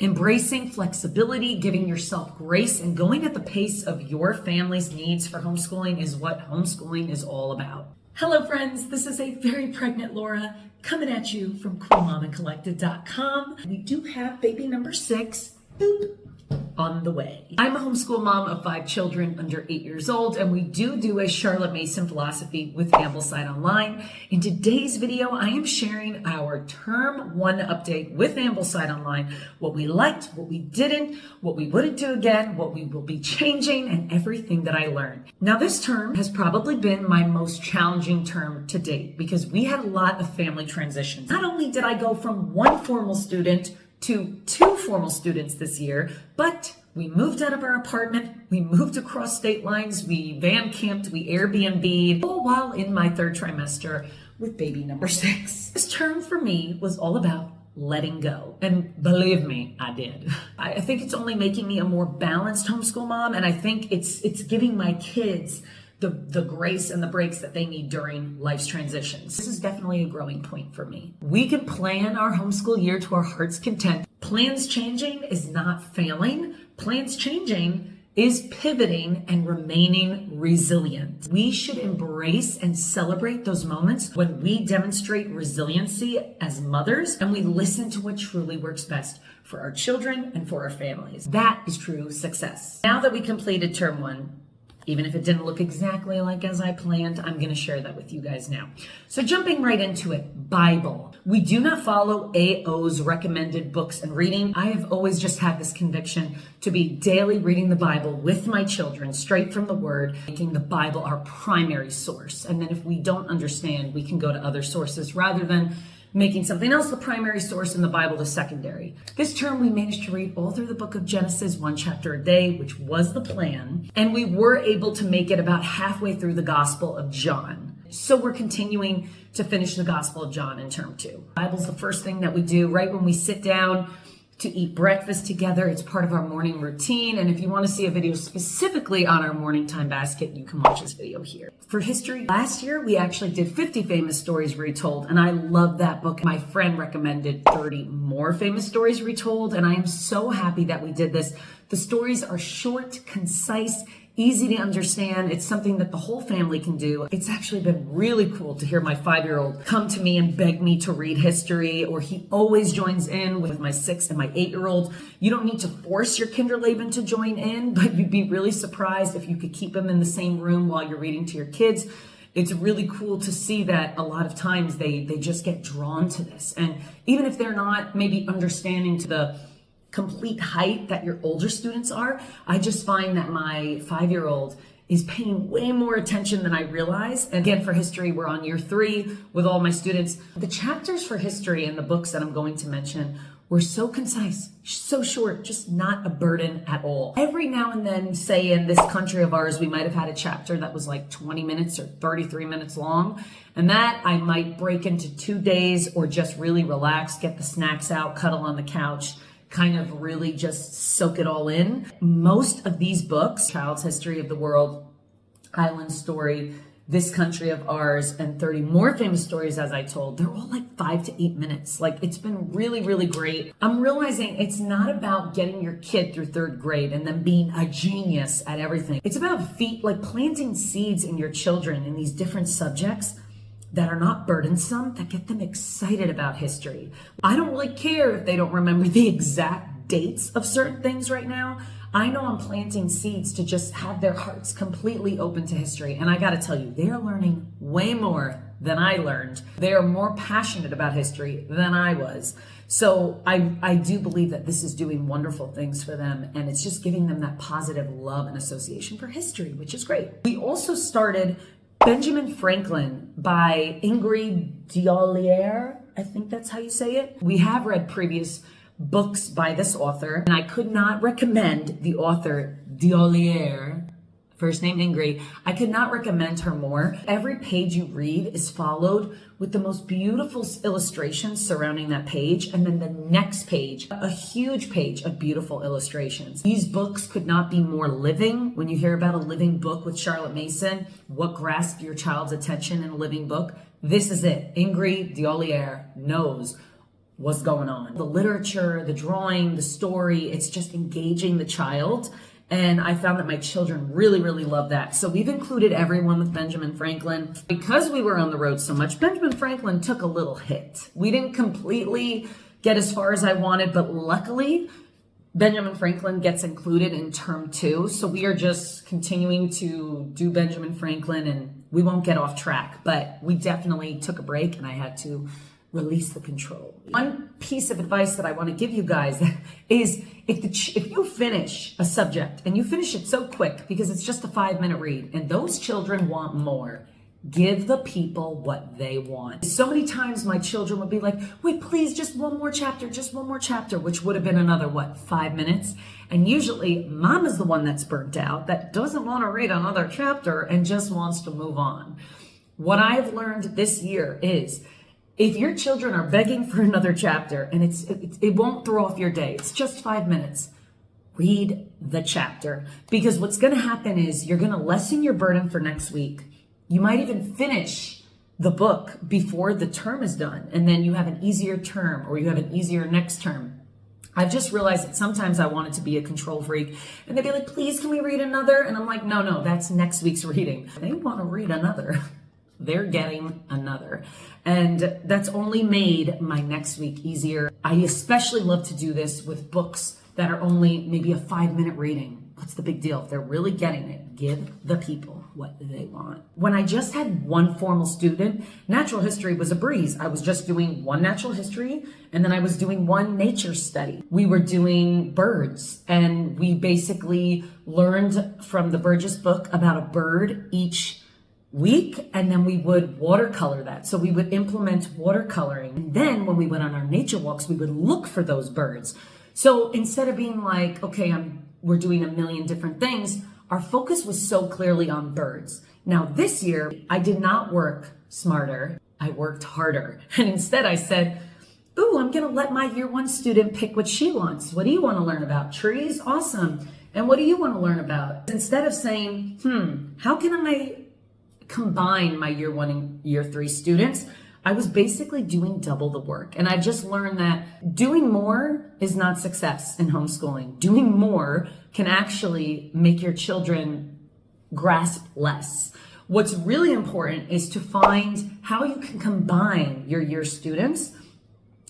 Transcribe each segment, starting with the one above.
Embracing flexibility, giving yourself grace, and going at the pace of your family's needs for homeschooling is what homeschooling is all about. Hello friends, this is a very pregnant Laura coming at you from coolmomandcollected.com. We do have baby number 6, boop, on the way. I'm a homeschool mom of 5 children under 8 years old, and we do a Charlotte Mason philosophy with Ambleside Online. In today's video, I am sharing our Term 1 update with Ambleside Online, what we liked, what we didn't, what we wouldn't do again, what we will be changing, and everything that I learned. Now, this term has probably been my most challenging term to date because we had a lot of family transitions. Not only did I go from 1 formal student to 2 formal students this year, but we moved out of our apartment, we moved across state lines, we van camped, we Airbnb'd, all while in my 3rd trimester with baby number 6. This term for me was all about letting go. And believe me, I did. I think it's only making me a more balanced homeschool mom, and I think it's giving my kids the grace and the breaks that they need during life's transitions. This is definitely a growing point for me. We can plan our homeschool year to our heart's content. Plans changing is not failing. Plans changing is pivoting and remaining resilient. We should embrace and celebrate those moments when we demonstrate resiliency as mothers and we listen to what truly works best for our children and for our families. That is true success. Now that we completed term 1, even if it didn't look exactly like as I planned, I'm going to share that with you guys now. So jumping right into it, Bible. We do not follow AO's recommended books and reading. I have always just had this conviction to be daily reading the Bible with my children, straight from the Word, making the Bible our primary source. And then if we don't understand, we can go to other sources rather than making something else the primary source and the Bible the secondary. This term, we managed to read all through the book of Genesis, 1 chapter a day, which was the plan. And we were able to make it about halfway through the Gospel of John. So we're continuing to finish the Gospel of John in term 2. The Bible's the first thing that we do right when we sit down to eat breakfast together. It's part of our morning routine. And if you want to see a video specifically on our morning time basket, you can watch this video here. For history, last year, we actually did 50 famous stories retold. And I love that book. My friend recommended 30 more famous stories retold. And I am so happy that we did this. The stories are short, concise, easy to understand. It's something that the whole family can do. It's actually been really cool to hear my 5-year-old come to me and beg me to read history, or he always joins in with my 6 and my 8-year-old. You don't need to force your Kinderleben to join in, but you'd be really surprised if you could keep them in the same room while you're reading to your kids. It's really cool to see that a lot of times they just get drawn to this. And even if they're not maybe understanding to the complete height that your older students are, I just find that my 5-year-old is paying way more attention than I realize. And again, for history, we're on year 3 with all my students. The chapters for history in the books that I'm going to mention were so concise, so short, just not a burden at all. Every now and then, say in this country of ours, we might have had a chapter that was like 20 minutes or 33 minutes long. And that I might break into 2 days or just really relax, get the snacks out, cuddle on the couch, kind of really just soak it all in. Most of these books, Child's History of the World, Island Story, This Country of Ours, and 30 More Famous Stories, as I told, they're all like 5 to 8 minutes. Like, it's been really, really great. I'm realizing it's not about getting your kid through 3rd grade and then being a genius at everything. It's about planting seeds in your children in these different subjects that are not burdensome, that get them excited about history. I don't really care if they don't remember the exact dates of certain things right now. I know I'm planting seeds to just have their hearts completely open to history. And I gotta tell you, they are learning way more than I learned. They are more passionate about history than I was. So I do believe that this is doing wonderful things for them, and it's just giving them that positive love and association for history, which is great. We also started Benjamin Franklin by Ingrid Diolier. I think that's how you say it. We have read previous books by this author, and I could not recommend the author Diolier, first name Ingrid. I could not recommend her more. Every page you read is followed with the most beautiful illustrations surrounding that page, and then the next page, a huge page of beautiful illustrations. These books could not be more living. When you hear about a living book with Charlotte Mason, what grasped your child's attention in a living book? This is it. Ingrid Diolier knows what's going on. The literature, the drawing, the story, it's just engaging the child. And I found that my children really, really love that. So we've included everyone with Benjamin Franklin. Because we were on the road so much, Benjamin Franklin took a little hit. We didn't completely get as far as I wanted, but luckily, Benjamin Franklin gets included in term 2. So we are just continuing to do Benjamin Franklin and we won't get off track, but we definitely took a break and I had to release the control. One piece of advice that I want to give you guys is if you finish a subject and you finish it so quick because it's just a 5-minute read and those children want more, give the people what they want. So many times my children would be like, wait, please, just one more chapter, which would have been another, 5 minutes? And usually mom is the one that's burnt out, that doesn't want to read another chapter and just wants to move on. What I've learned this year is if your children are begging for another chapter and it won't throw off your day, it's just 5 minutes, read the chapter. Because what's going to happen is you're going to lessen your burden for next week. You might even finish the book before the term is done, and then you have an easier term or you have an easier next term. I've just realized that sometimes I wanted to be a control freak and they'd be like, please, can we read another? And I'm like, no, that's next week's reading. They want to read another. They're getting another. And that's only made my next week easier. I especially love to do this with books that are only maybe a 5-minute reading. What's the big deal? If they're really getting it, give the people what they want. When I just had one formal student, natural history was a breeze. I was just doing one natural history, and then I was doing one nature study. We were doing birds, and we basically learned from the Burgess book about a bird each week, and then we would watercolor that. So we would implement watercoloring. And then when we went on our nature walks, we would look for those birds. So instead of being like, okay, we're doing a million different things, our focus was so clearly on birds. Now this year, I did not work smarter, I worked harder. And instead I said, ooh, I'm gonna let my year 1 student pick what she wants. What do you wanna learn about? Trees? Awesome. And what do you wanna learn about? Instead of saying, how can I combine my year 1 and year 3 students, I was basically doing double the work. And I just learned that doing more is not success in homeschooling. Doing more can actually make your children grasp less. What's really important is to find how you can combine your year students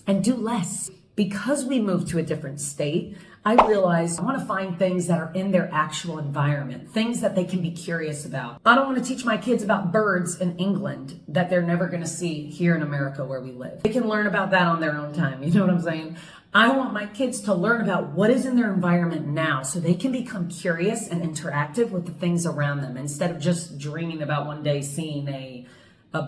and do less. Because we moved to a different state, I realized I want to find things that are in their actual environment, things that they can be curious about. I don't want to teach my kids about birds in England that they're never going to see here in America where we live. They can learn about that on their own time. You know what I'm saying? I want my kids to learn about what is in their environment now so they can become curious and interactive with the things around them instead of just dreaming about one day seeing a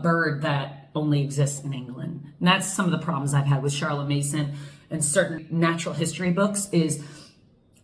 bird that only exists in England. And that's some of the problems I've had with Charlotte Mason and certain natural history books is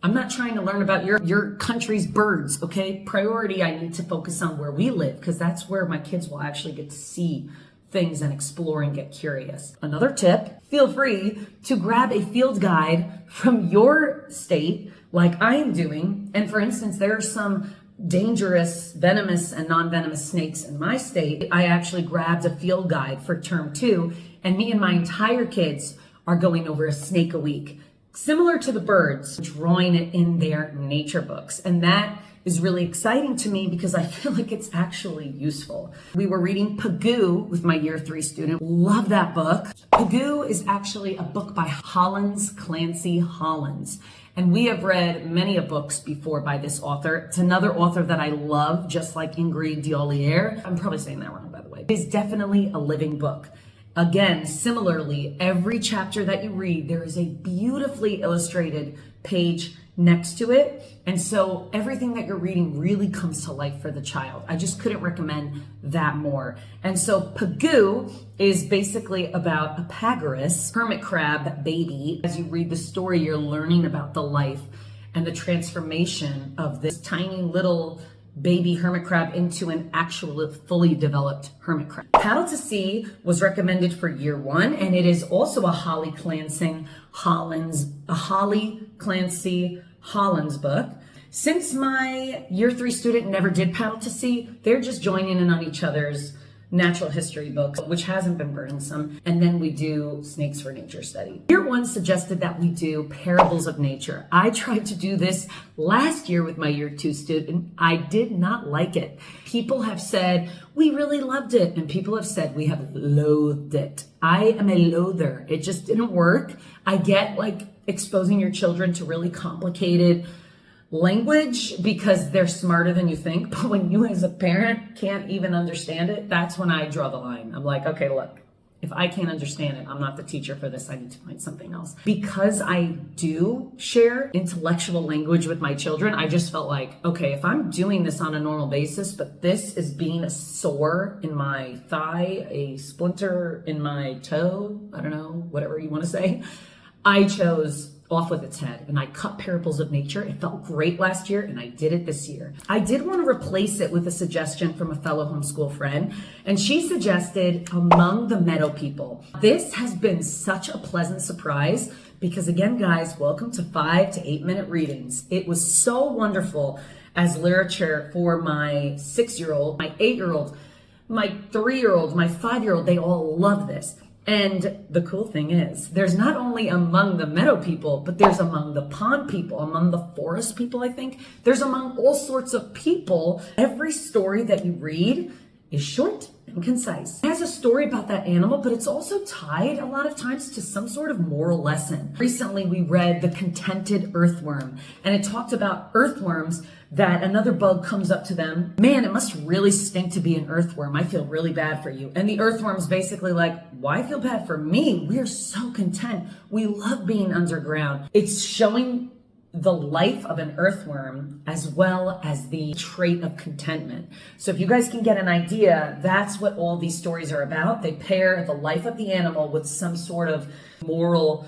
I'm not trying to learn about your country's birds, okay? Priority, I need to focus on where we live because that's where my kids will actually get to see things and explore and get curious. Another tip, feel free to grab a field guide from your state like I am doing. And for instance, there are some dangerous, venomous and non-venomous snakes in my state. I actually grabbed a field guide for term 2 and me and my entire kids are going over a snake a week, similar to the birds, drawing it in their nature books. And that is really exciting to me because I feel like it's actually useful. We were reading Pagoo with my year 3 student. Love that book. Pagoo is actually a book by Clancy Hollins. And we have read many books before by this author. It's another author that I love, just like Ingrid Diolier. I'm probably saying that wrong, by the way. It is definitely a living book. Again, similarly, every chapter that you read, there is a beautifully illustrated page next to it. And so everything that you're reading really comes to life for the child. I just couldn't recommend that more. And so Pagoo is basically about a Pagurus, hermit crab baby. As you read the story, you're learning about the life and the transformation of this tiny little baby hermit crab into an actual fully developed hermit crab. Paddle to Sea was recommended for year 1, and it is also a Holly Clancy Hollins book. Since my year 3 student never did Paddle to Sea, they're just joining in on each other's natural history books, which hasn't been burdensome. And then we do Snakes for Nature Study. Year one suggested that we do Parables of Nature. I tried to do this last year with my year two student. I did not like it. People have said, we really loved it. And people have said, we have loathed it. I am a loather. It just didn't work. I get like exposing your children to really complicated language because they're smarter than you think. But when you as a parent can't even understand it, that's when I draw the line. I'm like, okay, look, if I can't understand it, I'm not the teacher for this. I need to find something else. Because I do share intellectual language with my children, I just felt like, okay, if I'm doing this on a normal basis, but this is being a sore in my thigh, a splinter in my toe, I don't know, whatever you want to say, I chose off with its head, and I cut Parables of Nature. It felt great last year, and I did it this year. I did want to replace it with a suggestion from a fellow homeschool friend, and she suggested Among the Meadow People. This has been such a pleasant surprise because, again, guys, welcome to 5 to 8 minute readings. It was so wonderful as literature for my 6-year-old, my 8-year-old, my 3-year-old, my 5-year-old. They all love this. And the cool thing is, there's not only Among the Meadow People, but there's Among the Pond People, among the forest people, I think. There's among all sorts of people. Every story that you read is short and concise. It has a story about that animal, but it's also tied a lot of times to some sort of moral lesson. Recently, we read The Contented Earthworm, and it talked about earthworms that another bug comes up to them. Man, it must really stink to be an earthworm. I feel really bad for you. And the earthworm's basically like, why feel bad for me? We're so content. We love being underground. It's showing the life of an earthworm as well as the trait of contentment. So if you guys can get an idea, that's what all these stories are about. They pair the life of the animal with some sort of moral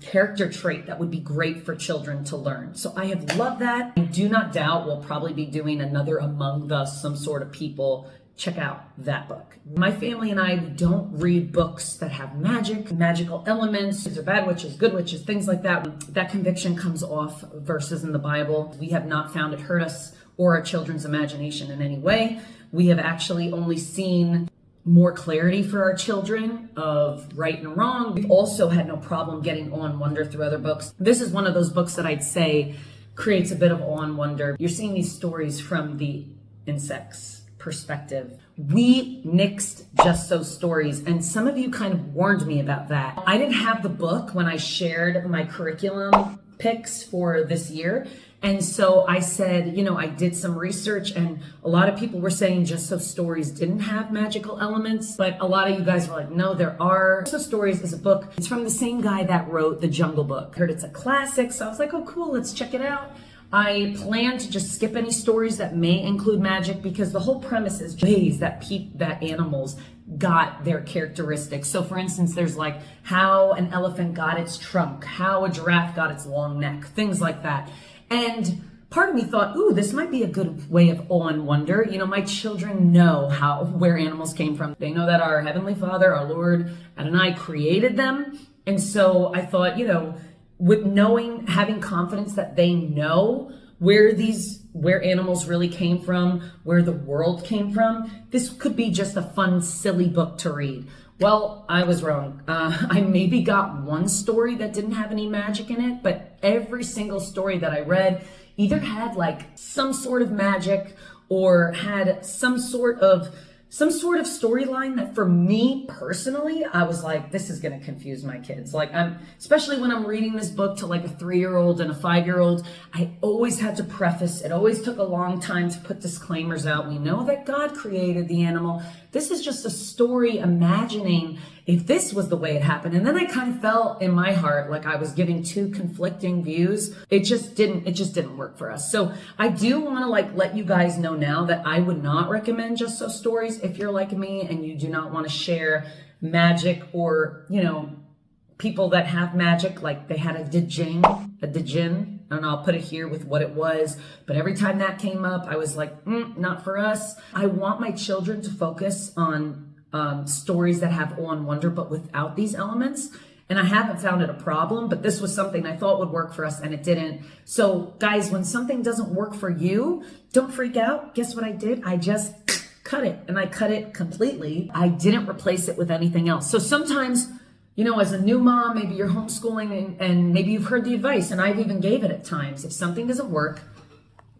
character trait that would be great for children to learn. So I have loved that. I do not doubt we'll probably be doing another Among the Some Sort of People. Check out that book. My family and I don't read books that have magical elements, or bad witches, good witches, things like that. That conviction comes off verses in the Bible. We have not found it hurt us or our children's imagination in any way. We have actually only seen more clarity for our children of right and wrong. We've also had no problem getting awe and wonder through other books. This is one of those books that I'd say creates a bit of awe and wonder. You're seeing these stories from the insects' perspective. We nixed Just So stories, and some of you kind of warned me about that. I didn't have the book when I shared my curriculum picks for this year. And so I said, I did some research, and a lot of people were saying Just So Stories didn't have magical elements, but a lot of you guys were like, no, there are. Just So Stories is a book. It's from the same guy that wrote The Jungle Book. I heard it's a classic, so I was like, oh, cool, let's check it out. I plan to just skip any stories that may include magic because the whole premise is ways that animals got their characteristics. So for instance, there's like how an elephant got its trunk, how a giraffe got its long neck, things like that. And part of me thought, ooh, this might be a good way of awe and wonder. My children know where animals came from. They know that our Heavenly Father, our Lord Adonai, created them. And so I thought, with having confidence that they know where animals really came from, where the world came from, this could be just a fun, silly book to read. Well, I was wrong. I maybe got one story that didn't have any magic in it, but every single story that I read either had like some sort of magic or had some sort of storyline that for me personally, I was like, this is going to confuse my kids. Like especially when I'm reading this book to like a 3-year-old and a 5-year-old, I always had to preface. It always took a long time to put disclaimers out. We know that God created the animal. This is just a story imagining if this was the way it happened. And then I kind of felt in my heart like I was giving two conflicting views. It just didn't work for us. So I do want to let you guys know now that I would not recommend Just So Stories if you're like me and you do not want to share magic or, people that have magic, like they had a djinn. And I'll put it here with what it was. But every time that came up, I was like, not for us. I want my children to focus on stories that have awe and wonder, but without these elements. And I haven't found it a problem, but this was something I thought would work for us and it didn't. So guys, when something doesn't work for you, don't freak out. Guess what I did? I just cut it. And I cut it completely. I didn't replace it with anything else. So sometimes, as a new mom, maybe you're homeschooling and maybe you've heard the advice, and I've even gave it at times. If something doesn't work,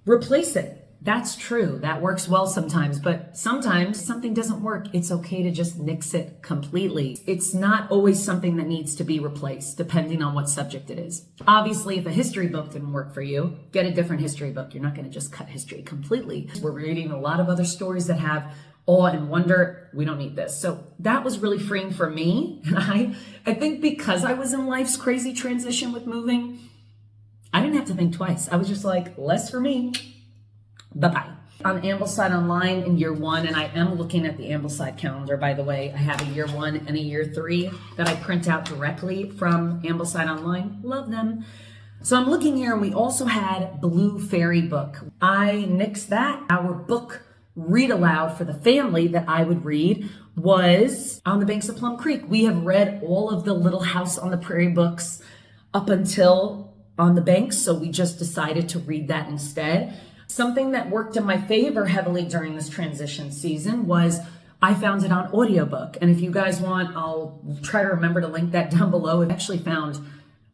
replace it. That's true. That works well sometimes, but sometimes something doesn't work. It's okay to just nix it completely. It's not always something that needs to be replaced, depending on what subject it is. Obviously, if a history book didn't work for you, get a different history book. You're not going to just cut history completely. We're reading a lot of other stories that have awe and wonder. We don't need this. So that was really freeing for me. And I think because I was in life's crazy transition with moving, I didn't have to think twice. I was just like, less for me. Bye-bye. On Ambleside Online in year 1, and I am looking at the Ambleside calendar, by the way. I have a year 1 and a year 3 that I print out directly from Ambleside Online. Love them. So I'm looking here, and we also had Blue Fairy Book. I nixed that. Our book read aloud for the family that I would read was On the Banks of Plum Creek. We have read all of the Little House on the Prairie books up until On the Banks, so we just decided to read that instead. Something that worked in my favor heavily during this transition season was I found it on audiobook. And if you guys want, I'll try to remember to link that down below. I've actually found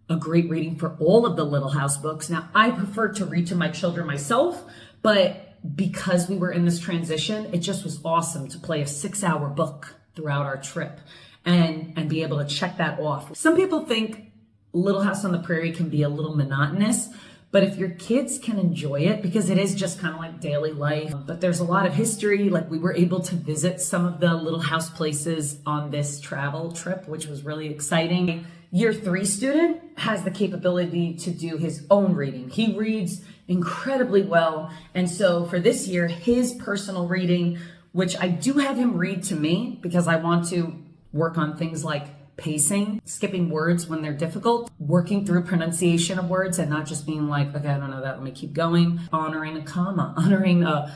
a great reading for all of the Little House books. Now, I prefer to read to my children myself, but because we were in this transition, it just was awesome to play a 6-hour book throughout our trip and be able to check that off. Some people think Little House on the Prairie can be a little monotonous, but if your kids can enjoy it, because it is just kind of like daily life, but there's a lot of history. Like we were able to visit some of the Little House places on this travel trip, which was really exciting. Year 3 student has the capability to do his own reading. He reads incredibly well. And so for this year, his personal reading, which I do have him read to me because I want to work on things like pacing, skipping words when they're difficult, working through pronunciation of words and not just being like, okay, I don't know that, let me keep going, honoring a comma, honoring a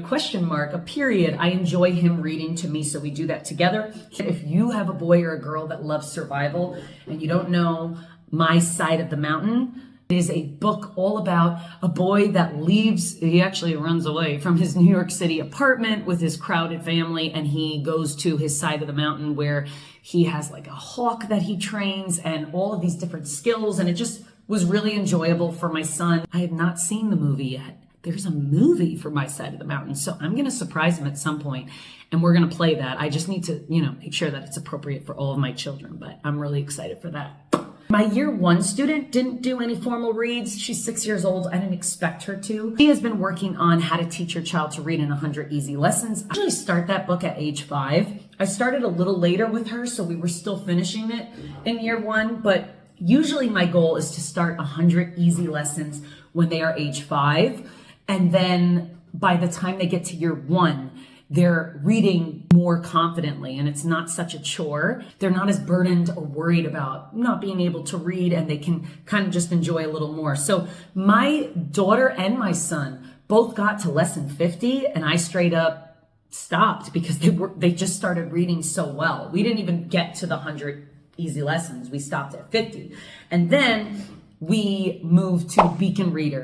question mark, a period. I enjoy him reading to me, so we do that together. If you have a boy or a girl that loves survival and you don't know My Side of the Mountain, it is a book all about a boy that he actually runs away from his New York City apartment with his crowded family, and he goes to his side of the mountain where he has like a hawk that he trains and all of these different skills, and it just was really enjoyable for my son. I have not seen the movie yet. There's a movie for My Side of the Mountain, so I'm going to surprise him at some point, and we're going to play that. I just need to, make sure that it's appropriate for all of my children, but I'm really excited for that. My year 1 student didn't do any formal reads. She's 6 years old. I didn't expect her to. She has been working on how to teach your child to read in 100 easy lessons. I actually start that book at age 5. I started a little later with her, so we were still finishing it in year 1, but usually my goal is to start 100 easy lessons when they are age 5. And then by the time they get to year 1, they're reading more confidently and it's not such a chore. They're not as burdened or worried about not being able to read, and they can kind of just enjoy a little more. So my daughter and my son both got to lesson 50 and I straight up stopped because they just started reading so well. We didn't even get to the 100 easy lessons. We stopped at 50. And then we moved to Beacon Reader.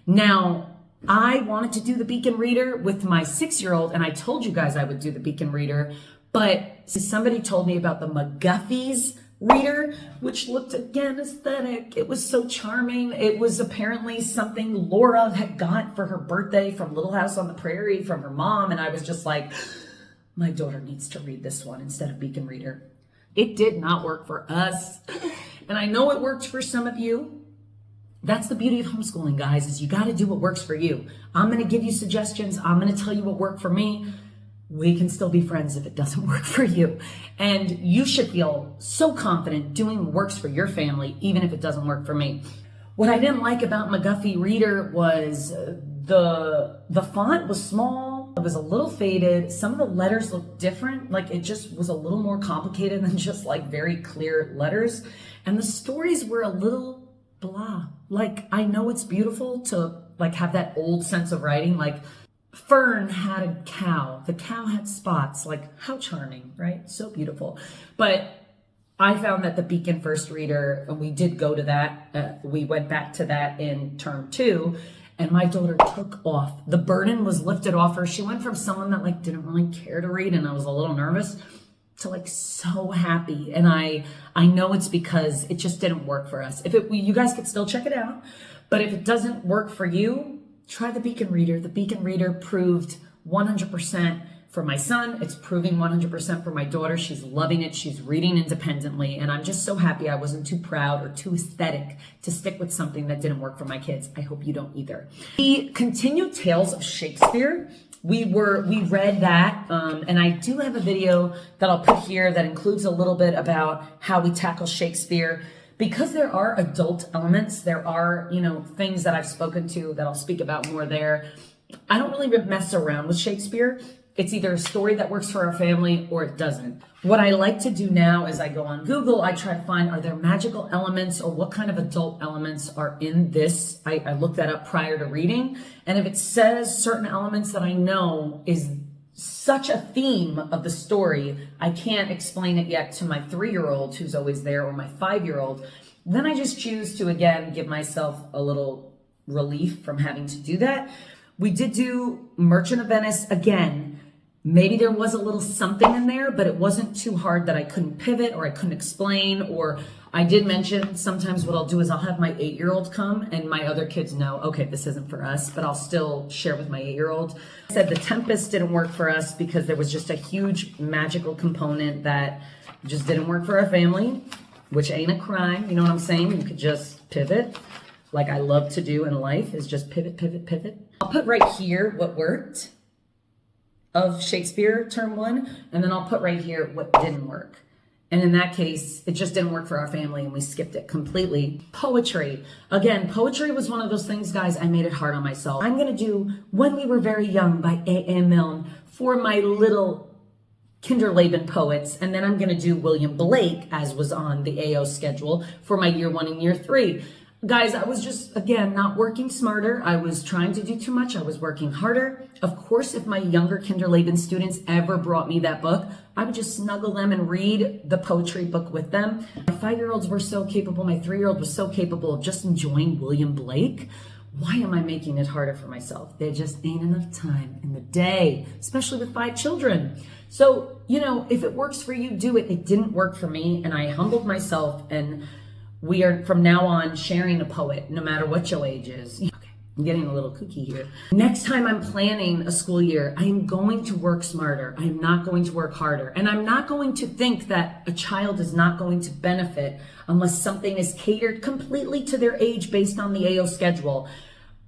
Now, I wanted to do the Beacon Reader with my 6-year-old, and I told you guys I would do the Beacon Reader, but somebody told me about the McGuffey's Reader, which looked, again, aesthetic. It was so charming. It was apparently something Laura had got for her birthday from Little House on the Prairie from her mom, and I was just like, my daughter needs to read this one instead of Beacon Reader. It did not work for us, and I know it worked for some of you. That's the beauty of homeschooling, guys, is you got to do what works for you. I'm going to give you suggestions. I'm going to tell you what worked for me. We can still be friends if it doesn't work for you. And you should feel so confident doing what works for your family, even if it doesn't work for me. What I didn't like about McGuffey Reader was the font was small. It was a little faded. Some of the letters looked different. Like it just was a little more complicated than just like very clear letters. And the stories were a little blah. Like, I know it's beautiful to like have that old sense of writing. Like Fern had a cow. The cow had spots. Like, how charming, right? So beautiful. But I found that the Beacon First Reader, and we did go to that. We went back to that in term 2. and my daughter took off. The burden was lifted off her. She went from someone that like didn't really care to read and I was a little nervous to like so happy. And I know it's because it just didn't work for us. You guys could still check it out, but if it doesn't work for you, try the Beacon Reader. The Beacon Reader proved 100% for my son. It's proving 100% for my daughter. She's loving it. She's reading independently. And I'm just so happy I wasn't too proud or too aesthetic to stick with something that didn't work for my kids. I hope you don't either. The continued Tales of Shakespeare. We read that, and I do have a video that I'll put here that includes a little bit about how we tackle Shakespeare. Because there are adult elements, there are, things that I've spoken to that I'll speak about more there. I don't really mess around with Shakespeare. It's either a story that works for our family or it doesn't. What I like to do now is I go on Google, I try to find, are there magical elements or what kind of adult elements are in this? I look that up prior to reading. And if it says certain elements that I know is such a theme of the story, I can't explain it yet to my 3-year-old who's always there or my 5-year-old, then I just choose to, again, give myself a little relief from having to do that. We did do Merchant of Venice again. Maybe there was a little something in there, but it wasn't too hard that I couldn't pivot or I couldn't explain. Or I did mention sometimes what I'll do is I'll have my 8-year-old come and my other kids know, okay, this isn't for us, but I'll still share with my 8-year-old. I said The Tempest didn't work for us because there was just a huge magical component that just didn't work for our family, which ain't a crime. You know what I'm saying? You could just pivot like I love to do in life is just pivot, pivot, pivot. I'll put right here what worked of Shakespeare term 1, and then I'll put right here what didn't work. And in that case, it just didn't work for our family and we skipped it completely. Poetry. Again, poetry was one of those things, guys, I made it hard on myself. I'm gonna do When We Were Very Young by A.A. Milne for my little Kinderleben poets, and then I'm gonna do William Blake, as was on the AO schedule, for my year 1 and year 3. Guys, I was just, again, not working smarter. I was trying to do too much. I was working harder. Of course, if my younger Kinderleben students ever brought me that book, I would just snuggle them and read the poetry book with them. My 5-year-olds were so capable. My 3-year-old was so capable of just enjoying William Blake. Why am I making it harder for myself? There just ain't enough time in the day, especially with 5 children. So, if it works for you, do it. It didn't work for me, and I humbled myself, and we are from now on sharing a poet, no matter what your age is. Okay, I'm getting a little kooky here. Next time I'm planning a school year, I am going to work smarter. I am not going to work harder. And I'm not going to think that a child is not going to benefit unless something is catered completely to their age based on the AO schedule.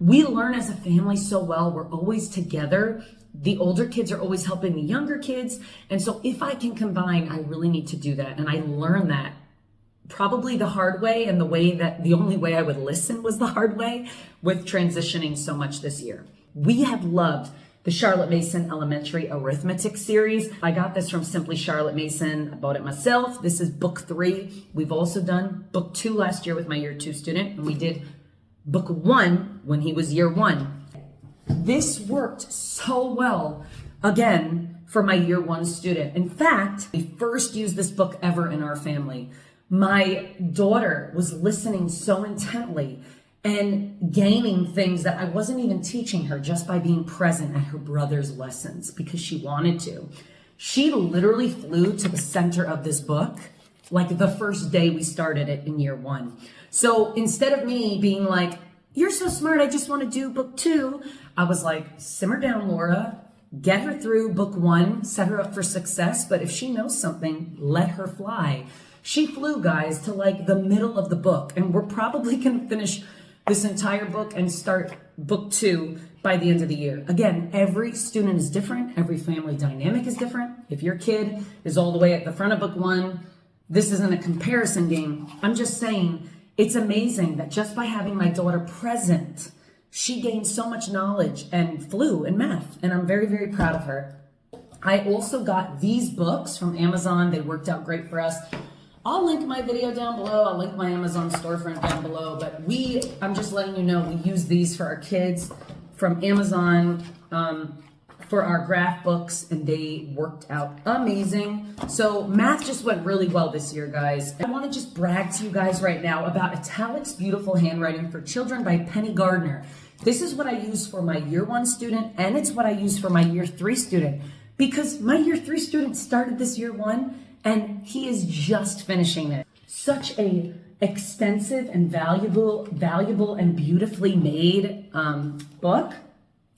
We learn as a family so well. We're always together. The older kids are always helping the younger kids. And so if I can combine, I really need to do that. And I learned that probably the hard way, and the only way I would listen was the hard way with transitioning so much this year. We have loved the Charlotte Mason Elementary Arithmetic series. I got this from Simply Charlotte Mason. I bought it myself. This is book 3. We've also done book 2 last year with my year 2 student, and we did book 1 when he was year 1. This worked so well, again, for my year 1 student. In fact, we first used this book ever in our family. My daughter was listening so intently and gaining things that I wasn't even teaching her just by being present at her brother's lessons because she wanted to. She literally flew to the center of this book like the first day we started it in year 1. So instead of me being like, you're so smart, I just want to do book 2, I was like, simmer down, Laura, get her through book 1, set her up for success. But if she knows something, let her fly. She flew, guys, to like the middle of the book, and we're probably going to finish this entire book and start book 2 by the end of the year. Again, every student is different. Every family dynamic is different. If your kid is all the way at the front of book 1, this isn't a comparison game. I'm just saying it's amazing that just by having my daughter present, she gained so much knowledge and flew in math, and I'm very, very proud of her. I also got these books from Amazon. They worked out great for us. I'll link my video down below. I'll link my Amazon storefront down below. But I'm just letting you know, we use these for our kids from Amazon for our graph books, and they worked out amazing. So math just went really well this year, guys. I want to just brag to you guys right now about Italics Beautiful Handwriting for Children by Penny Gardner. This is what I use for my year 1 student, and it's what I use for my year 3 student, because my year 3 student started this year 1 and he is just finishing it. Such a extensive and valuable and beautifully made book.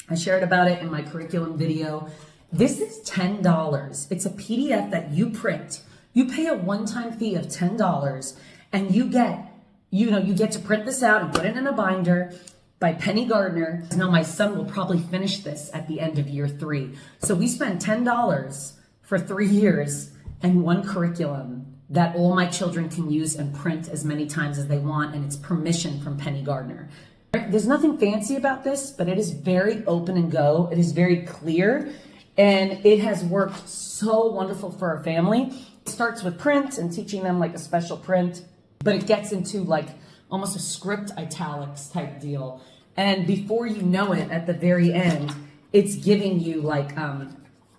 I shared about it in my curriculum video. This is $10. It's a PDF that you print. You pay a one-time fee of $10, and you get to print this out and put it in a binder by Penny Gardner. Now my son will probably finish this at the end of year 3. So we spent $10 for 3 years and one curriculum that all my children can use and print as many times as they want, and it's permission from Penny Gardner. There's nothing fancy about this, but it is very open and go. It is very clear, and it has worked so wonderful for our family. It starts with print and teaching them like a special print, but it gets into like almost a script italics type deal. And before you know it, at the very end, it's giving you like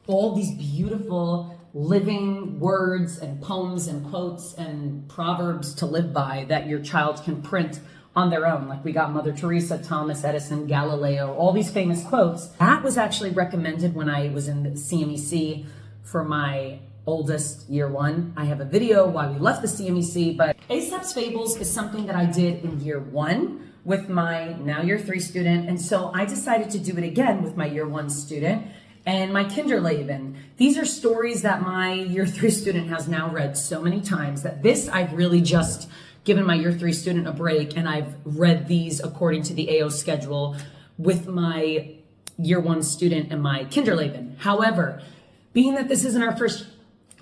all these beautiful living words and poems and quotes and proverbs to live by that your child can print on their own. Like we got Mother Teresa, Thomas Edison, Galileo, all these famous quotes. That was actually recommended when I was in the CMEC for my oldest year 1. I have a video why we left the CMEC, but Aesop's Fables is something that I did in year 1 with my now year 3 student. And so I decided to do it again with my year 1 student and my Kinderleben. These are stories that my year 3 student has now read so many times that this I've really just given my year 3 student a break, and I've read these according to the AO schedule with my year 1 student and my Kinderleben. However, being that this isn't our first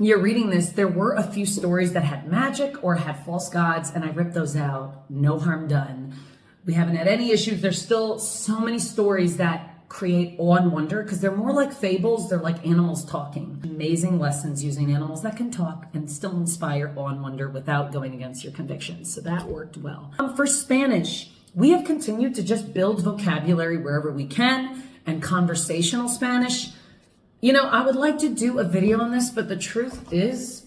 year reading this, there were a few stories that had magic or had false gods, and I ripped those out. No harm done. We haven't had any issues. There's still so many stories that create awe and wonder because they're more like fables. They're like animals talking. Amazing lessons using animals that can talk and still inspire awe and wonder without going against your convictions. So that worked well. For Spanish, we have continued to just build vocabulary wherever we can, and conversational Spanish. You know, I would like to do a video on this, but the truth is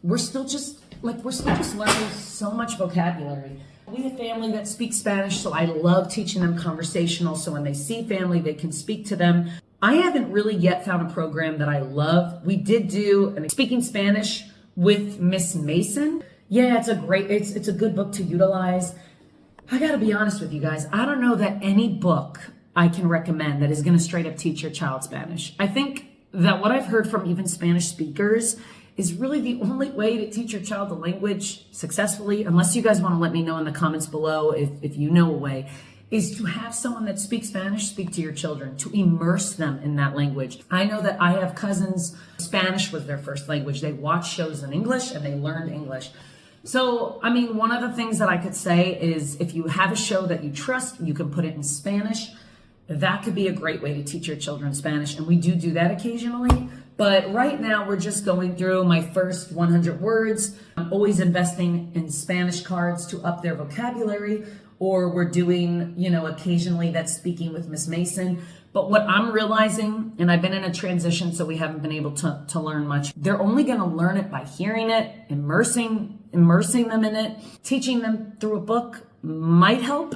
we're still just learning so much vocabulary. We have family that speaks Spanish, so I love teaching them conversational, so when they see family, they can speak to them. I haven't really yet found a program that I love. We did do Speaking Spanish with Miss Mason. Yeah, it's a good book to utilize. I gotta be honest with you guys. I don't know that any book I can recommend that is gonna straight up teach your child Spanish. I think that what I've heard from even Spanish speakers is really the only way to teach your child the language successfully, unless you guys want to let me know in the comments below if you know a way, is to have someone that speaks Spanish speak to your children, to immerse them in that language. I know that I have cousins, Spanish was their first language. They watched shows in English and they learned English. So, I mean, one of the things that I could say is if you have a show that you trust, you can put it in Spanish. That could be a great way to teach your children Spanish, and we do that occasionally. But right now we're just going through my first 100 words. I'm always investing in Spanish cards to up their vocabulary, or we're doing, occasionally that's speaking with Miss Mason. But what I'm realizing, and I've been in a transition, so we haven't been able to learn much. They're only going to learn it by hearing it, immersing them in it. Teaching them through a book might help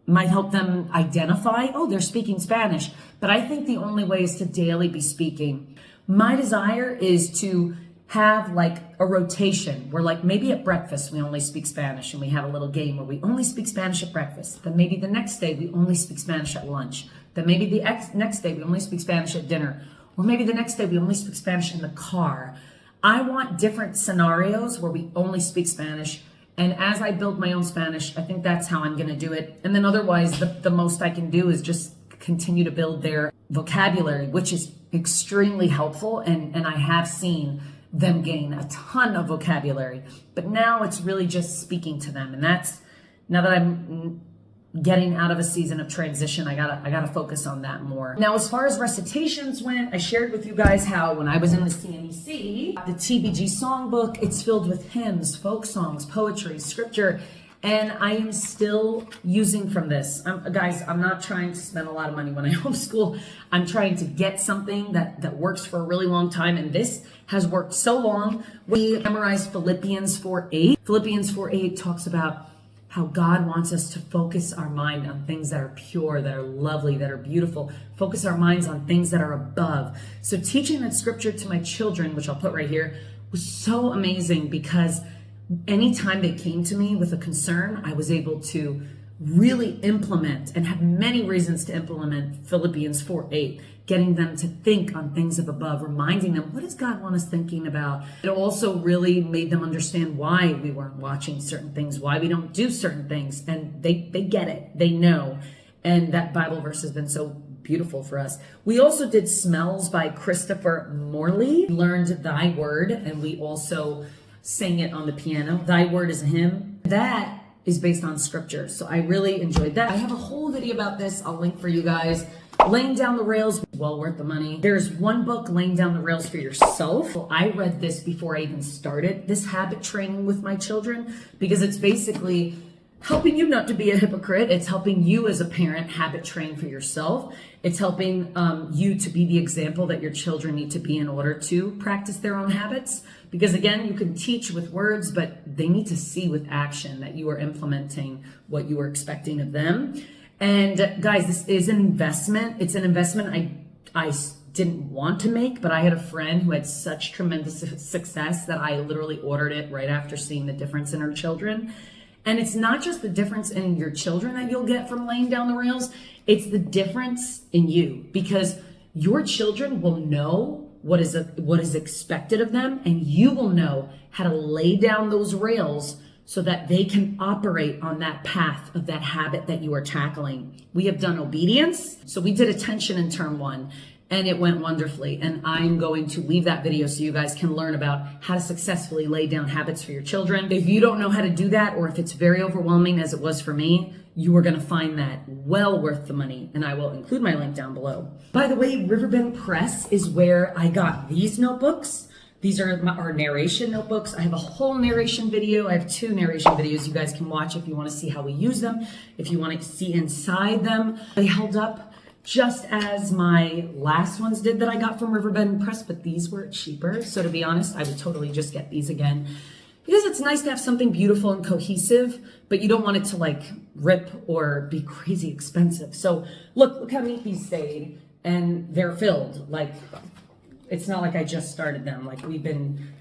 them identify, oh, they're speaking Spanish. But I think the only way is to daily be speaking. My desire is to have like a rotation where like maybe at breakfast we only speak Spanish and we have a little game where we only speak Spanish at breakfast. Then maybe the next day we only speak Spanish at lunch. Then maybe the next day we only speak Spanish at dinner. Or maybe the next day we only speak Spanish in the car. I want different scenarios where we only speak Spanish. And as I build my own Spanish, I think that's how I'm going to do it. And then otherwise, the most I can do is just continue to build their vocabulary, which is extremely helpful. And I have seen them gain a ton of vocabulary. But now it's really just speaking to them. And that's, now that I'm getting out of a season of transition, I gotta focus on that more. Now, as far as recitations went, I shared with you guys how when I was in the CMEC, the TBG songbook, it's filled with hymns, folk songs, poetry, scripture, And I am still using from this. Guys, I'm not trying to spend a lot of money when I homeschool. I'm trying to get something that works for a really long time. And this has worked so long. We memorized Philippians 4:8. Philippians 4:8 talks about how God wants us to focus our mind on things that are pure, that are lovely, that are beautiful. Focus our minds on things that are above. So teaching that scripture to my children, which I'll put right here, was so amazing because anytime they came to me with a concern, I was able to really implement and have many reasons to implement Philippians 4:8, getting them to think on things of above, reminding them, what does God want us thinking about? It also really made them understand why we weren't watching certain things, why we don't do certain things. And they get it, they know. And that Bible verse has been so beautiful for us. We also did Smells by Christopher Morley. We learned Thy Word, and we also sang it on the piano. Thy Word is a hymn. That is based on scripture. So I really enjoyed that. I have a whole video about this. I'll link for you guys. Laying Down the Rails, well worth the money. There's one book, Laying Down the Rails for Yourself. I read this before I even started this habit training with my children because it's basically helping you not to be a hypocrite. It's helping you as a parent habit train for yourself. It's helping you to be the example that your children need to be in order to practice their own habits. Because again, you can teach with words, but they need to see with action that you are implementing what you are expecting of them. And guys, this is an investment. It's an investment I didn't want to make, but I had a friend who had such tremendous success that I literally ordered it right after seeing the difference in her children. And it's not just the difference in your children that you'll get from laying down the rails, it's the difference in you, because your children will know what is expected of them, and you will know how to lay down those rails so that they can operate on that path of that habit that you are tackling. We have done obedience. So we did attention in term 1. And it went wonderfully. And I'm going to leave that video so you guys can learn about how to successfully lay down habits for your children. If you don't know how to do that, or if it's very overwhelming as it was for me, you are going to find that well worth the money. And I will include my link down below. By the way, Riverbend Press is where I got these notebooks. These are our narration notebooks. I have a whole narration video. I have 2 narration videos you guys can watch if you want to see how we use them, if you want to see inside them. They held up just as my last ones did that I got from Riverbend Press, but these were cheaper. So to be honest, I would totally just get these again because it's nice to have something beautiful and cohesive, but you don't want it to like rip or be crazy expensive. So look how neat these stayed, and they're filled. Like, it's not like I just started them. Like, we've been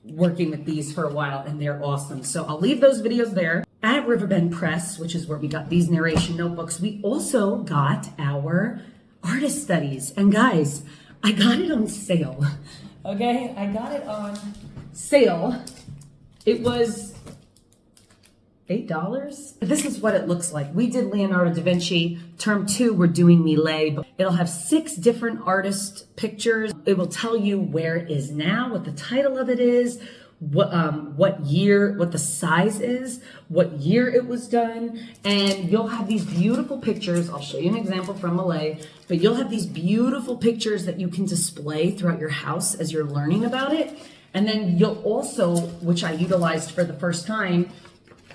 working with these for a while and they're awesome. So I'll leave those videos there. At Riverbend Press, which is where we got these narration notebooks, we also got our artist studies. And guys, I got it on sale. Okay, I got it on sale. It was $8. This is what it looks like. We did Leonardo da Vinci. Term 2, we're doing Millet. It'll have 6 different artist pictures. It will tell you where it is now, what the title of it is, what year, what the size is, what year it was done, and you'll have these beautiful pictures. I'll show you an example from Millet, but you'll have these beautiful pictures that you can display throughout your house as you're learning about it. And then you'll also, which I utilized for the first time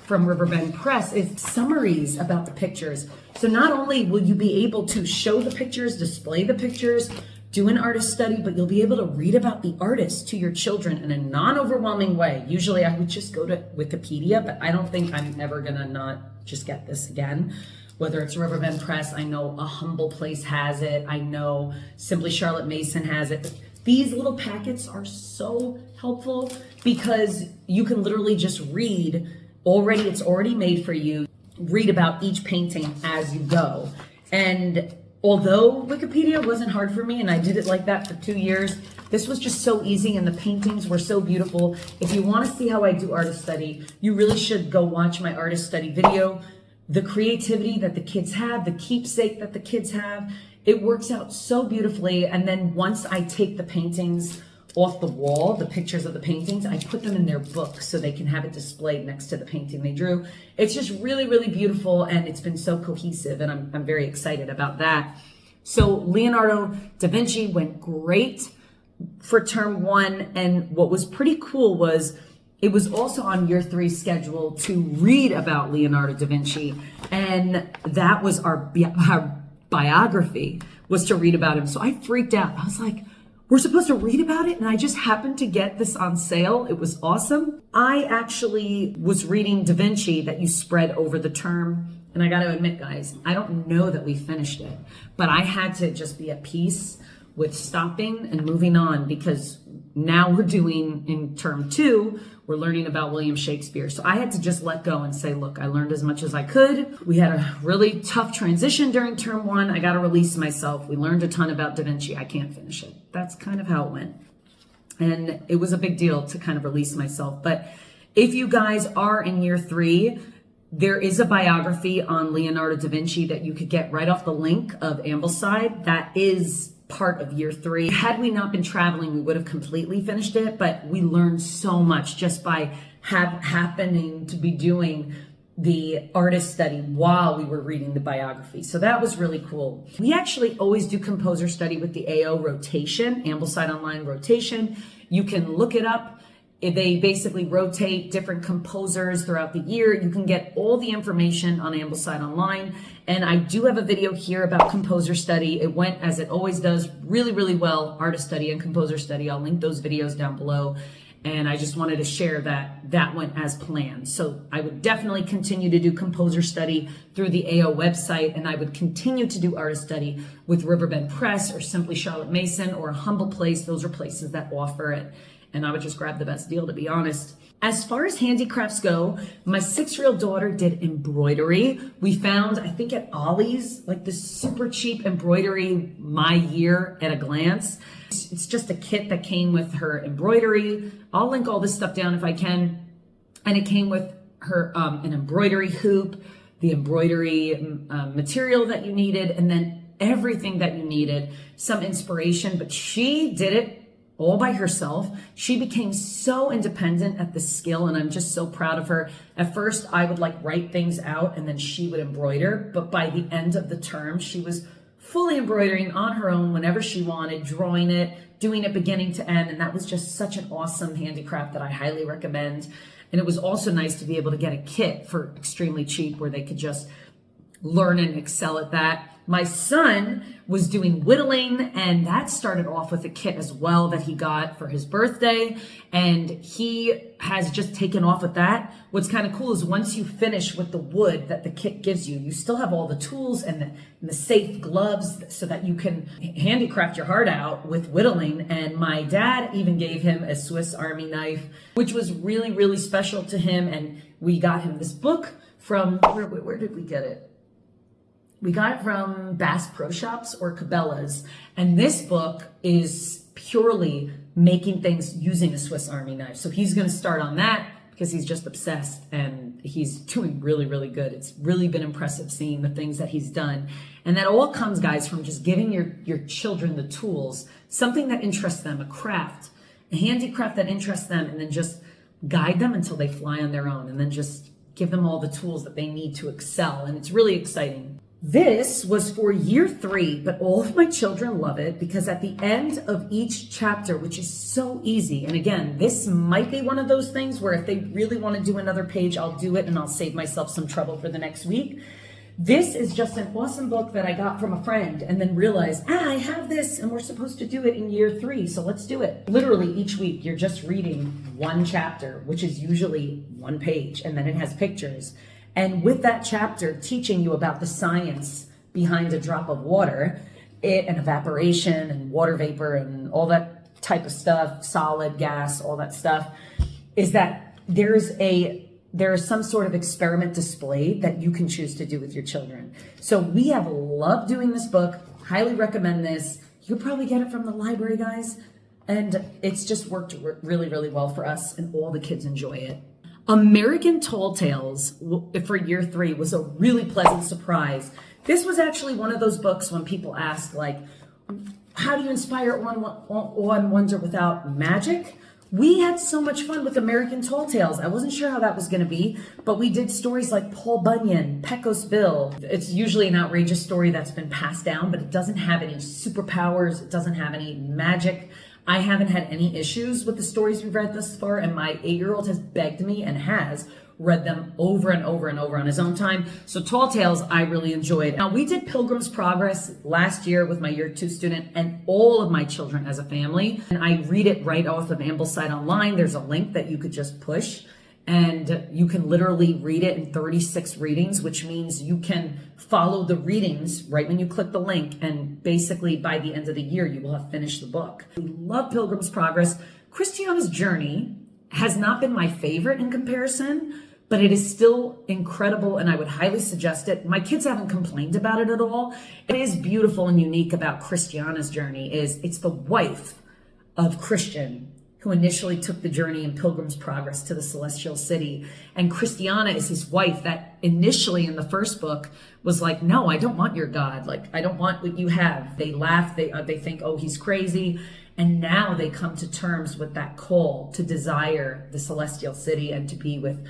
from Riverbend Press, is summaries about the pictures. So not only will you be able to show the pictures, display the pictures, do an artist study, but you'll be able to read about the artist to your children in a non-overwhelming way. Usually I would just go to Wikipedia, but I don't think I'm ever gonna not just get this again. Whether it's Riverbend Press, I know A Humble Place has it, I know Simply Charlotte Mason has it. These little packets are so helpful because you can literally just read it's already made for you. Read about each painting as you go. And although Wikipedia wasn't hard for me, and I did it like that for 2 years, this was just so easy and the paintings were so beautiful. If you want to see how I do artist study, you really should go watch my artist study video. The creativity that the kids have, the keepsake that the kids have, it works out so beautifully. And then once I take the paintings off the wall, the pictures of the paintings, I put them in their book so they can have it displayed next to the painting they drew. It's just really, really beautiful, and it's been so cohesive, and I'm very excited about that. So Leonardo da Vinci went great for term 1, and what was pretty cool was it was also on year 3 schedule to read about Leonardo da Vinci. And that was our biography, was to read about him. So I freaked out. I was like, we're supposed to read about it? And I just happened to get this on sale. It was awesome. I actually was reading Da Vinci that you spread over the term. And I got to admit, guys, I don't know that we finished it, but I had to just be at peace with stopping and moving on, because now we're doing in term 2, we're learning about William Shakespeare. So I had to just let go and say, look, I learned as much as I could. We had a really tough transition during term 1. I got to release myself. We learned a ton about Da Vinci. I can't finish it. That's kind of how it went. And it was a big deal to kind of release myself. But if you guys are in year 3, there is a biography on Leonardo da Vinci that you could get right off the link of Ambleside. That is part of year 3. Had we not been traveling, we would have completely finished it, but we learned so much just by happening to be doing the artist study while we were reading the biography. So that was really cool. We actually always do composer study with the AO rotation, Ambleside Online rotation. You can look it up. They basically rotate different composers throughout the year. You can get all the information on Ambleside Online. And I do have a video here about composer study. It went, as it always does, really, really well. Artist study and composer study. I'll link those videos down below. And I just wanted to share that went as planned. So I would definitely continue to do composer study through the AO website. And I would continue to do artist study with Riverbend Press or Simply Charlotte Mason or A Humble Place. Those are places that offer it. And I would just grab the best deal, to be honest. As far as handicrafts go, my 6-year-old daughter did embroidery. We found, I think at Ollie's, like this super cheap embroidery My Year at a Glance. It's just a kit that came with her embroidery. I'll link all this stuff down if I can. And it came with her an embroidery hoop, the embroidery material that you needed, and then everything that you needed, some inspiration. But she did it all by herself. She became so independent at this skill, and I'm just so proud of her. At first, I would like write things out and then she would embroider, but by the end of the term, she was fully embroidering on her own whenever she wanted, drawing it, doing it beginning to end, and that was just such an awesome handicraft that I highly recommend. And it was also nice to be able to get a kit for extremely cheap where they could just learn and excel at that. My son was doing whittling, and that started off with a kit as well that he got for his birthday, and he has just taken off with that. What's kind of cool is once you finish with the wood that the kit gives you, you still have all the tools and the safe gloves so that you can handicraft your heart out with whittling. And my dad even gave him a Swiss Army knife, which was really, really special to him. And we got him this book from, where did we get it? We got it from Bass Pro Shops or Cabela's. And this book is purely making things using a Swiss Army knife. So he's going to start on that because he's just obsessed and he's doing really, really good. It's really been impressive seeing the things that he's done. And that all comes, guys, from just giving your children the tools, something that interests them, a craft, a handicraft that interests them, and then just guide them until they fly on their own, and then just give them all the tools that they need to excel. And it's really exciting. This was for year 3, but all of my children love it because at the end of each chapter, which is so easy, and again, this might be one of those things where if they really want to do another page, I'll do it and I'll save myself some trouble for the next week. This is just an awesome book that I got from a friend and then realized, I have this and we're supposed to do it in year 3, so let's do it. Literally each week, you're just reading one chapter, which is usually one page, and then it has pictures. And with that chapter teaching you about the science behind a drop of water, and evaporation and water vapor and all that type of stuff, solid, gas, all that stuff, is that there is some sort of experiment display that you can choose to do with your children. So we have loved doing this book. Highly recommend this. You could probably get it from the library, guys. And it's just worked really, really well for us, and all the kids enjoy it. American Tall Tales for year 3 was a really pleasant surprise. This was actually one of those books when people ask, like, how do you inspire one wonder without magic? We had so much fun with American Tall Tales. I wasn't sure how that was going to be, but we did stories like Paul Bunyan, Pecos Bill. It's usually an outrageous story that's been passed down, but it doesn't have any superpowers. It doesn't have any magic. I haven't had any issues with the stories we've read thus far, and my 8-year-old has begged me and has read them over and over and over on his own time. So Tall Tales, I really enjoyed. Now, we did Pilgrim's Progress last year with my year 2 student and all of my children as a family. And I read it right off of Ambleside Online. There's a link that you could just push and you can literally read it in 36 readings, which means you can follow the readings right when you click the link. And basically by the end of the year, you will have finished the book. We love Pilgrim's Progress. Christiana's Journey has not been my favorite in comparison, but it is still incredible and I would highly suggest it. My kids haven't complained about it at all. It is beautiful and unique about Christiana's Journey is it's the wife of Christian who initially took the journey in Pilgrim's Progress to the Celestial City. And Christiana is his wife that initially in the first book was like, no, I don't want your God. Like, I don't want what you have. They laugh, they think, oh, he's crazy. And now they come to terms with that call to desire the Celestial City and to be with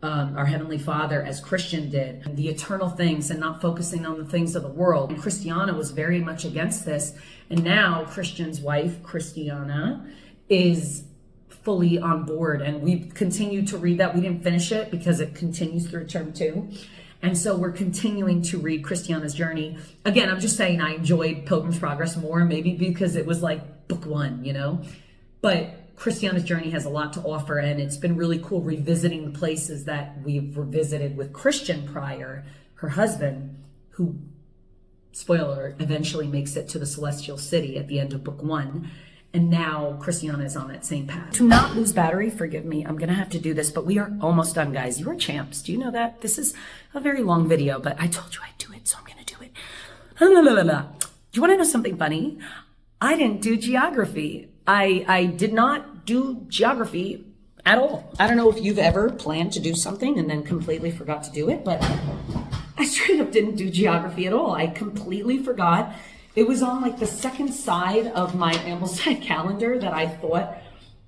our Heavenly Father as Christian did, and the eternal things and not focusing on the things of the world. And Christiana was very much against this. And now Christian's wife, Christiana, is fully on board. And we continue to read that. We didn't finish it because it continues through term 2. And so we're continuing to read Christiana's Journey. Again, I'm just saying I enjoyed Pilgrim's Progress more, maybe because it was like book 1, you know? But Christiana's Journey has a lot to offer, and it's been really cool revisiting the places that we've revisited with Christian prior, her husband, who, spoiler alert, eventually makes it to the Celestial City at the end of book 1. And now Christiana is on that same path. To not lose battery, forgive me, I'm gonna have to do this, but we are almost done, guys. You are champs. Do you know that? This is a very long video, but I told you I'd do it, so I'm gonna do it. Do you wanna know something funny? I didn't do geography. I did not do geography at all. I don't know if you've ever planned to do something and then completely forgot to do it, but I straight up didn't do geography at all. I completely forgot. It was on like the second side of my Ambleside calendar that I thought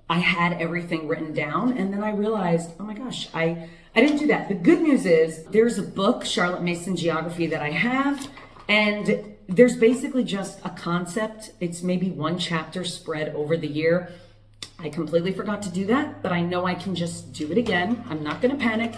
I had everything written down. And then I realized, oh my gosh, I didn't do that. The good news is there's a book, Charlotte Mason Geography, that I have, and there's basically just a concept. It's maybe 1 chapter spread over the year. I completely forgot to do that, but I know I can just do it again. I'm not gonna panic.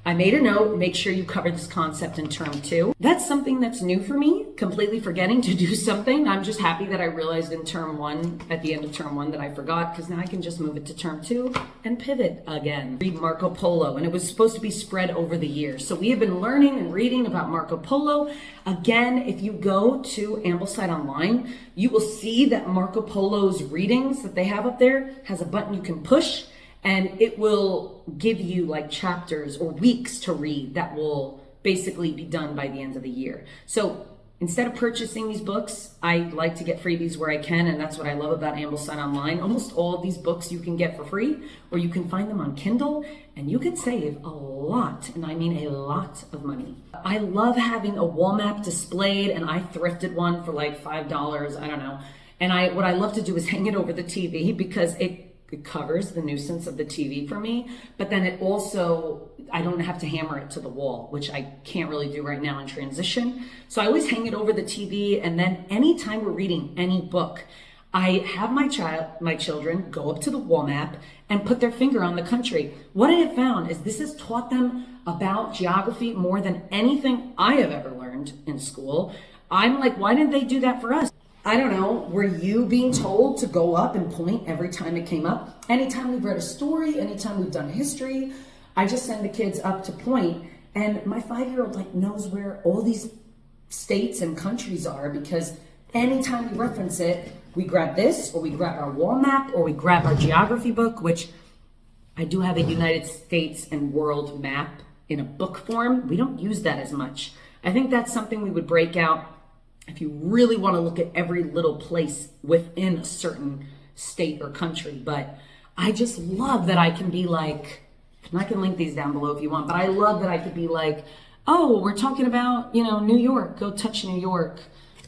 I made a note, make sure you cover this concept in term 2. That's something that's new for me, completely forgetting to do something. I'm just happy that I realized in term 1, at the end of term 1, that I forgot, because now I can just move it to term 2 and pivot again. Read Marco Polo, and it was supposed to be spread over the year. So we have been learning and reading about Marco Polo. Again, if you go to Ambleside Online, you will see that Marco Polo's readings that they have up there has a button you can push, and it will give you like chapters or weeks to read that will basically be done by the end of the year. So instead of purchasing these books, I like to get freebies where I can, and that's what I love about Ambleside Online. Almost all of these books you can get for free, or you can find them on Kindle, and you can save a lot, and I mean a lot of money. I love having a wall map displayed, and I thrifted one for like $5, I don't know. And what I love to do is hang it over the TV because it covers the nuisance of the TV for me, but then it also, I don't have to hammer it to the wall, which I can't really do right now in transition. So I always hang it over the TV, and then anytime we're reading any book, I have my children go up to the wall map and put their finger on the country. What I have found is this has taught them about geography more than anything I have ever learned in school. I'm like, why didn't they do that for us? I don't know, were you being told to go up and point every time it came up? Anytime we've read a story, anytime we've done history, I just send the kids up to point, and my 5-year-old like knows where all these states and countries are, because anytime we reference it, we grab this, or we grab our wall map, or we grab our geography book, which I do have a United States and world map in a book form. We don't use that as much. I think that's something we would break out if you really want to look at every little place within a certain state or country. But I just love that I can be like, and I can link these down below if you want, but I love that I could be like, oh, we're talking about, New York, go touch New York,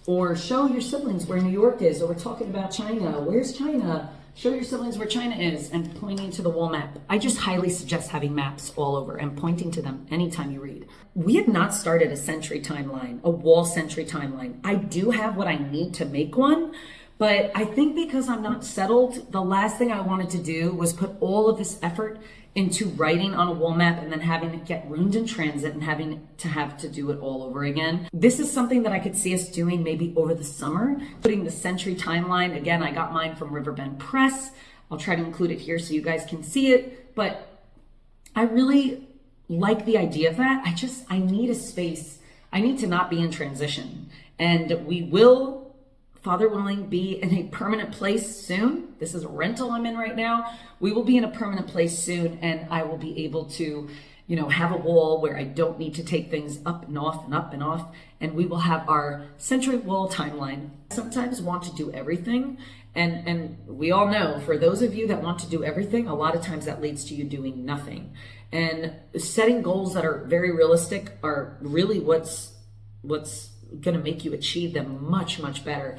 or show your siblings where New York is, or we're talking about China, where's China? Show your siblings where China is, and pointing to the wall map. I just highly suggest having maps all over and pointing to them anytime you read. We have not started a century timeline, a wall century timeline. I do have what I need to make one, But I think because I'm not settled, the last thing I wanted to do was put all of this effort into writing on a wall map and then having it get ruined in transit and having to do it all over again. This is something that I could see us doing maybe over the summer, putting the century timeline. Again, I got mine from Riverbend Press. I'll try to include it here so you guys can see it, but I really like the idea of that. I need a space. I need to not be in transition, and we will, Father willing, be in a permanent place soon. This is a rental I'm in right now. We will be in a permanent place soon, and I will be able to, have a wall where I don't need to take things up and off and up and off, and we will have our century wall timeline. I sometimes want to do everything, and we all know, for those of you that want to do everything, a lot of times that leads to you doing nothing. And setting goals that are very realistic are really what's going to make you achieve them much, much better.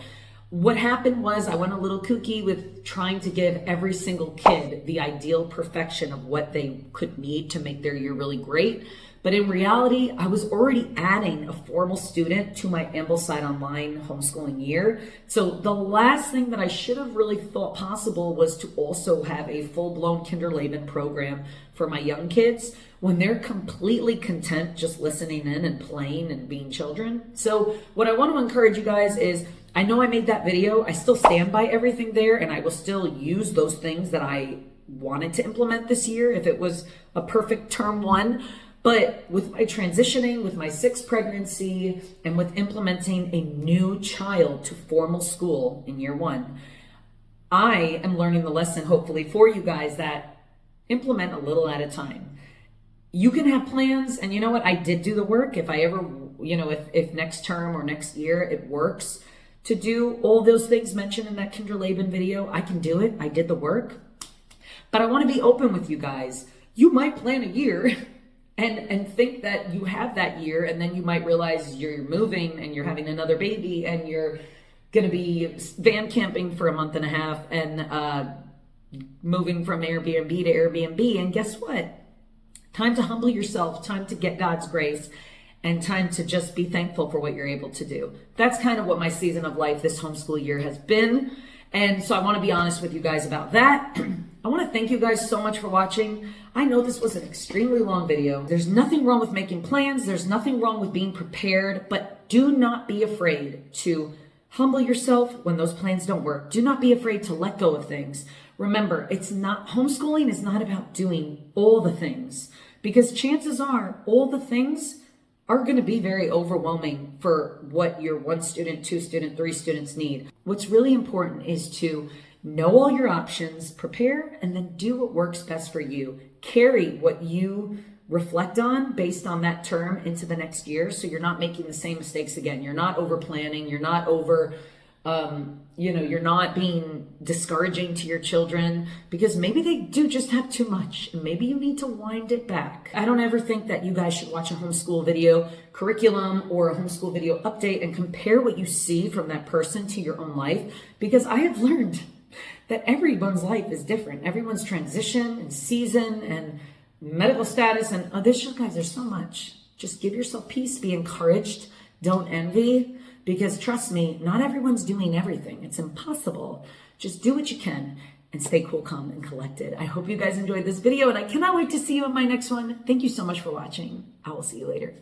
What happened was I went a little kooky with trying to give every single kid the ideal perfection of what they could need to make their year really great. But in reality, I was already adding a formal student to my Ambleside Online homeschooling year. So the last thing that I should have really thought possible was to also have a full-blown Kinderleben program for my young kids when they're completely content just listening in and playing and being children. So what I want to encourage you guys is, I know I made that video. I still stand by everything there, and I will still use those things that I wanted to implement this year if it was a perfect term one. But with my transitioning, with my 6th pregnancy, and with implementing a new child to formal school in year 1, I am learning the lesson, hopefully for you guys, that implement a little at a time. You can have plans, and you know what? I did do the work. If I ever, if next term or next year it works to do all those things mentioned in that Kinderleben video, I can do it. I did the work. But I want to be open with you guys. You might plan a year and think that you have that year, and then you might realize you're moving and you're having another baby and you're going to be van camping for a month and a half and moving from Airbnb to Airbnb. And guess what? Time to humble yourself, time to get God's grace, and time to just be thankful for what you're able to do. That's kind of what my season of life this homeschool year has been. And so I want to be honest with you guys about that. I want to thank you guys so much for watching. I know this was an extremely long video. There's nothing wrong with making plans. There's nothing wrong with being prepared, but do not be afraid to humble yourself when those plans don't work. Do not be afraid to let go of things. Remember, homeschooling is not about doing all the things, because chances are all the things are going to be very overwhelming for what your 1 student, 2 student, 3 students need. What's really important is to know all your options, prepare, and then do what works best for you. Carry what you reflect on based on that term into the next year, so you're not making the same mistakes again. You're not over planning. You're not you're not being discouraging to your children, because maybe they do just have too much and maybe you need to wind it back. I don't ever think that you guys should watch a homeschool video curriculum or a homeschool video update and compare what you see from that person to your own life, because I have learned that everyone's life is different. Everyone's transition and season and medical status and there's so much. Just give yourself peace, be encouraged, don't envy. Because trust me, not everyone's doing everything. It's impossible. Just do what you can and stay cool, calm, and collected. I hope you guys enjoyed this video, and I cannot wait to see you in my next one. Thank you so much for watching. I will see you later.